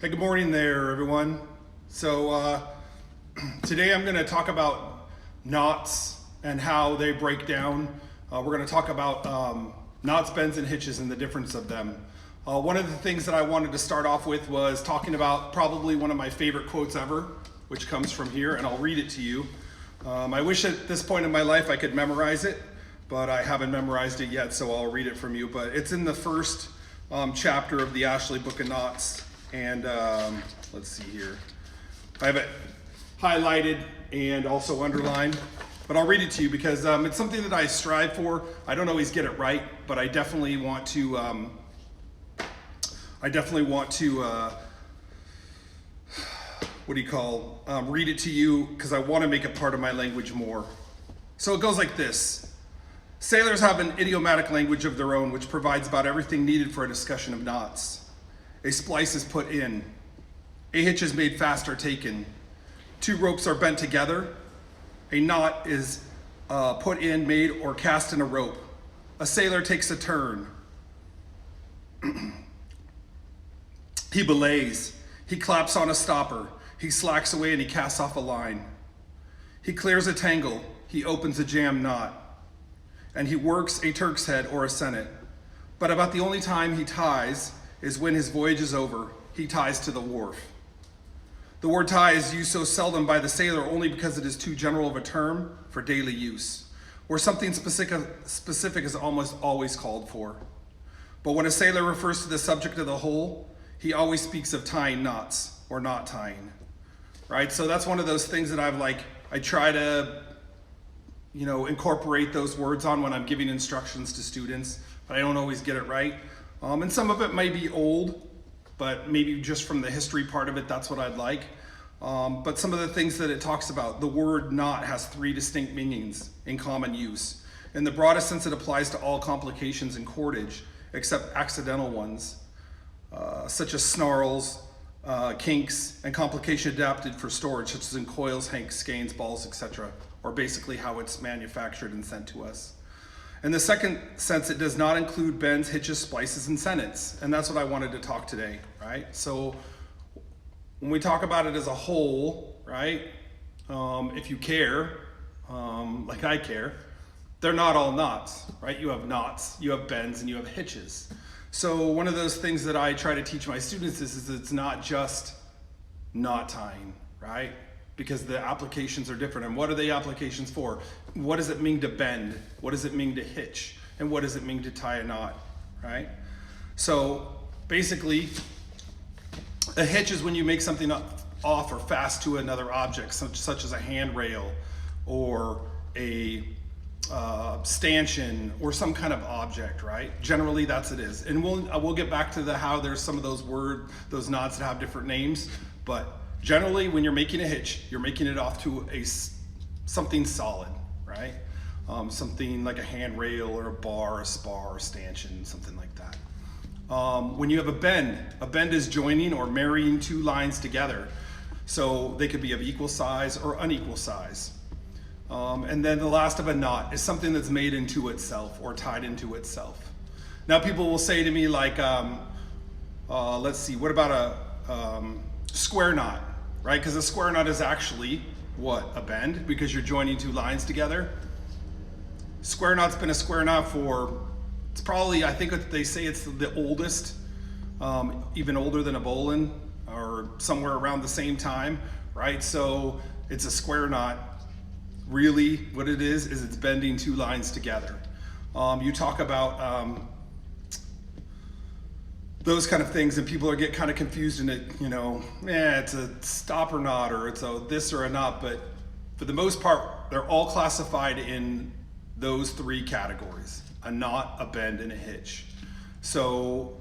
Hey, good morning there, everyone. So today I'm going to talk about knots and how they break down. We're going to talk about knots, bends, and hitches and the difference of them. One of the things that I wanted to start off with was talking about probably one of my favorite quotes ever, which comes from here, and I'll read it to you. I wish at this point in my life I could memorize it, but I haven't memorized it yet, so I'll read it from you. But it's in the first chapter of the Ashley Book of Knots. And let's see here. I have it highlighted and also underlined, but I'll read it to you because it's something that I strive for. I don't always get it right, but I definitely want to. Read it to you because I want to make it part of my language more. So it goes like this. Sailors have an idiomatic language of their own, which provides about everything needed for a discussion of knots. A splice is put in. A hitch is made fast or taken. Two ropes are bent together. A knot is put in, made, or cast in a rope. A sailor takes a turn. He belays. He claps on a stopper. He slacks away and he casts off a line. He clears a tangle. He opens a jammed knot. And he works a Turk's head or a sennet. But about the only time he ties is when his voyage is over. He ties to the wharf. The word tie is used so seldom by the sailor only because it is too general of a term for daily use, where something specific is almost always called for. But when a sailor refers to the subject of the whole, he always speaks of tying knots or not tying, right? So that's one of those things that I try to, incorporate those words on when I'm giving instructions to students, but I don't always get it right. And some of it may be old, but maybe just from the history part of it, that's what I'd like. But some of the things that it talks about, the word knot has three distinct meanings in common use. In the broadest sense, it applies to all complications in cordage, except accidental ones, such as snarls, kinks, and complication adapted for storage, such as in coils, hanks, skeins, balls, etc., or basically how it's manufactured and sent to us. In the second sense, it does not include bends, hitches, splices, and sennets. And that's what I wanted to talk today, right? So when we talk about it as a whole, right, if you care, like I care, they're not all knots, right? You have knots, you have bends, and you have hitches. So one of those things that I try to teach my students is it's not just knot tying, right? Because the applications are different. And what are the applications for? What does it mean to bend? What does it mean to hitch? And what does it mean to tie a knot, right? So basically, a hitch is when you make something off or fast to another object, such as a handrail or a stanchion or some kind of object, right? Generally, that's it is. And we'll get back to how there's some of those knots that have different names, but generally, when you're making a hitch, you're making it off to something solid, right? Something like a handrail or a bar, a spar, a stanchion, something like that. When you have a bend is joining or marrying two lines together. So they could be of equal size or unequal size. And then the last of a knot is something that's made into itself or tied into itself. Now people will say to me like, let's see, what about a square knot, right? Because a square knot is actually what? A bend, because you're joining two lines together. Square knot's been a square knot for, it's probably, I think they say it's the oldest, even older than a bowline, or somewhere around the same time, right? So it's a square knot. Really, what it is it's bending two lines together. You talk about those kind of things, and people get kind of confused in it, it's a stopper knot or it's a this or a knot, but for the most part, they're all classified in those three categories: a knot, a bend, and a hitch. So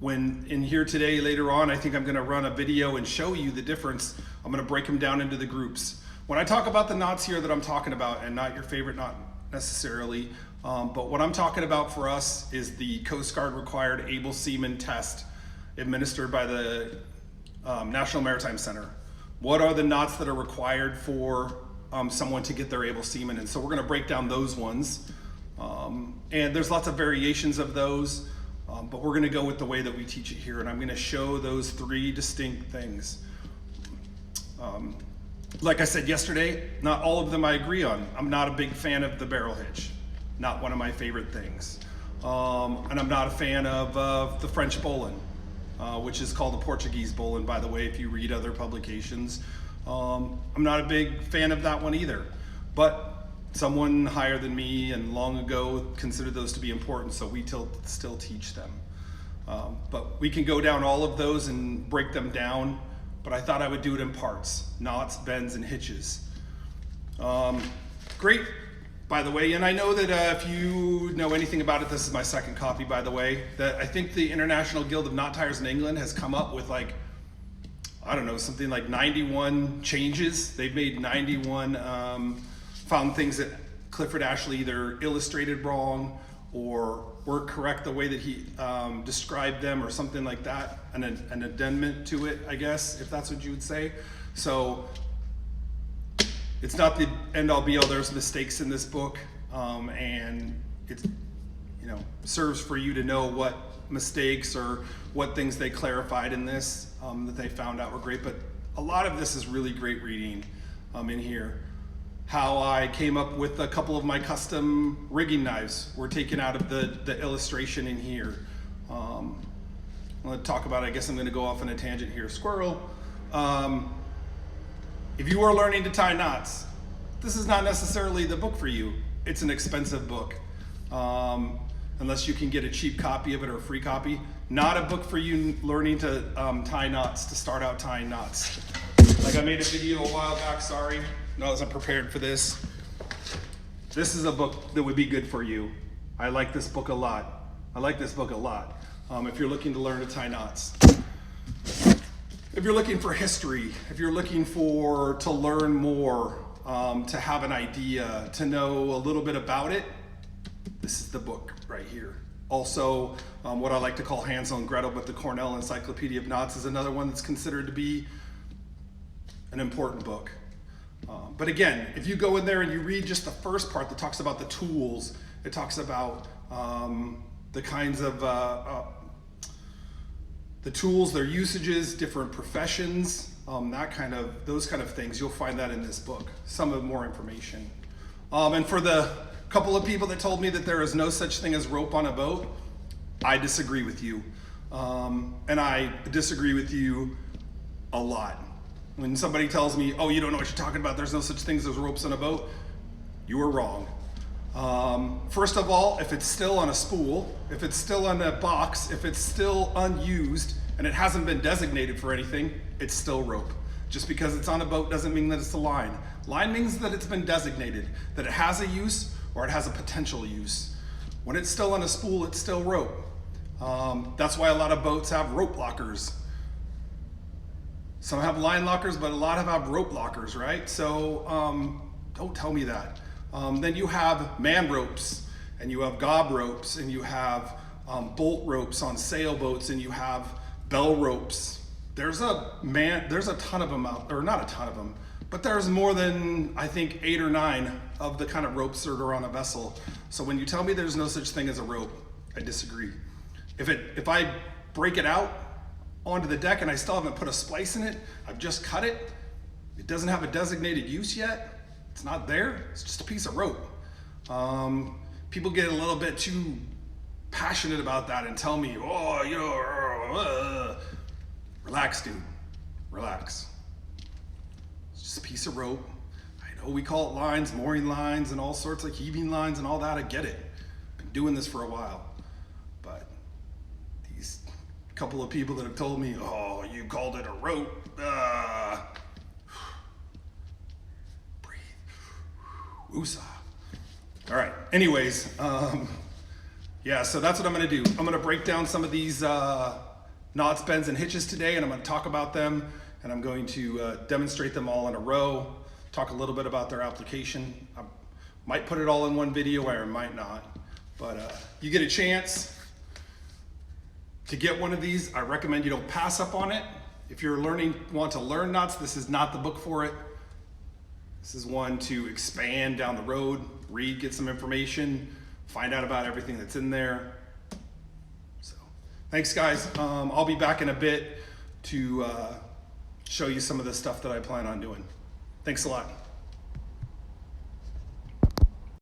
when in here today, later on, I think I'm gonna run a video and show you the difference. I'm gonna break them down into the groups. When I talk about the knots here that I'm talking about, and not your favorite knot necessarily, but what I'm talking about for us is the Coast Guard required able seaman test administered by the National Maritime Center. What are the knots that are required for someone to get their able seaman? And so we're going to break down those ones. And there's lots of variations of those. But we're gonna go with the way that we teach it here, and I'm gonna show those three distinct things. Like I said yesterday, not all of them I agree on. I'm not a big fan of the barrel hitch. Not one of my favorite things. And I'm not a fan of the French Bolen, which is called the Portuguese Bolen, by the way, if you read other publications. I'm not a big fan of that one either. But someone higher than me and long ago considered those to be important, so we still teach them. But we can go down all of those and break them down, but I thought I would do it in parts: knots, bends, and hitches. Great, by the way, and I know that if you know anything about it, this is my second copy, by the way, that I think the International Guild of Knot Tiers in England has come up with, like, I don't know, something like 91 changes. They've made 91, found things that Clifford Ashley either illustrated wrong or weren't correct the way that he described them, or something like that, an addendum to it, I guess, if that's what you would say. So it's not the end all be all. There's mistakes in this book, and it serves for you to know what mistakes or what things they clarified in this that they found out were great. But a lot of this is really great reading in here. How I came up with a couple of my custom rigging knives were taken out of the illustration in here. I'm going to talk about it. I guess I'm going to go off on a tangent here. Squirrel. If you are learning to tie knots, this is not necessarily the book for you. It's an expensive book. Unless you can get a cheap copy of it or a free copy. Not a book for you learning to tie knots, to start out tying knots. Like, I made a video a while back, sorry. No, I wasn't prepared for this. This is a book that would be good for you. I like this book a lot. If you're looking to learn to tie knots. If you're looking for history, if you're looking to learn more, to have an idea, to know a little bit about it, this is the book right here. Also, what I like to call Hansel and Gretel, but the Cornell Encyclopedia of Knots is another one that's considered to be an important book. But again, if you go in there and you read just the first part that talks about the tools, it talks about the kinds of the tools, their usages, different professions, those kind of things. You'll find that in this book. Some of more information. And for the couple of people that told me that there is no such thing as rope on a boat, I disagree with you, and I disagree with you a lot. When somebody tells me, oh, you don't know what you're talking about, there's no such things as ropes on a boat, you are wrong. First of all, if it's still on a spool, if it's still on a box, if it's still unused and it hasn't been designated for anything, it's still rope. Just because it's on a boat doesn't mean that it's a line. Line means that it's been designated, that it has a use or it has a potential use. When it's still on a spool, it's still rope. That's why a lot of boats have rope lockers. Some have line lockers, but a lot have rope lockers, right? So don't tell me that. Then you have man ropes, and you have gob ropes, and you have bolt ropes on sailboats, and you have bell ropes. There's a ton of them out, or not a ton of them, but there's more than, I think, 8 or 9 of the kind of ropes that are on a vessel. So when you tell me there's no such thing as a rope, I disagree. If I break it out onto the deck and I still haven't put a splice in it, I've just cut it, it doesn't have a designated use yet, it's not there, it's just a piece of rope. People get a little bit too passionate about that and tell me, relax, dude, relax. It's just a piece of rope. I know we call it lines, mooring lines, and all sorts of heaving lines and all that, I get it. Been doing this for a while. But these couple of people that have told me, oh, you called it a rope, breathe, woosah. All right, anyways, yeah, so that's what I'm gonna do. I'm gonna break down some of these knots, bends, and hitches today, and I'm gonna talk about them, and I'm going to demonstrate them all in a row, talk a little bit about their application. I might put it all in one video, or I might not, but you get a chance to get one of these, I recommend you don't pass up on it. If you're want to learn knots, this is not the book for it. This is one to expand down the road, read, get some information, find out about everything that's in there. So Thanks, guys. I'll be back in a bit to show you some of the stuff that I plan on doing. Thanks a lot.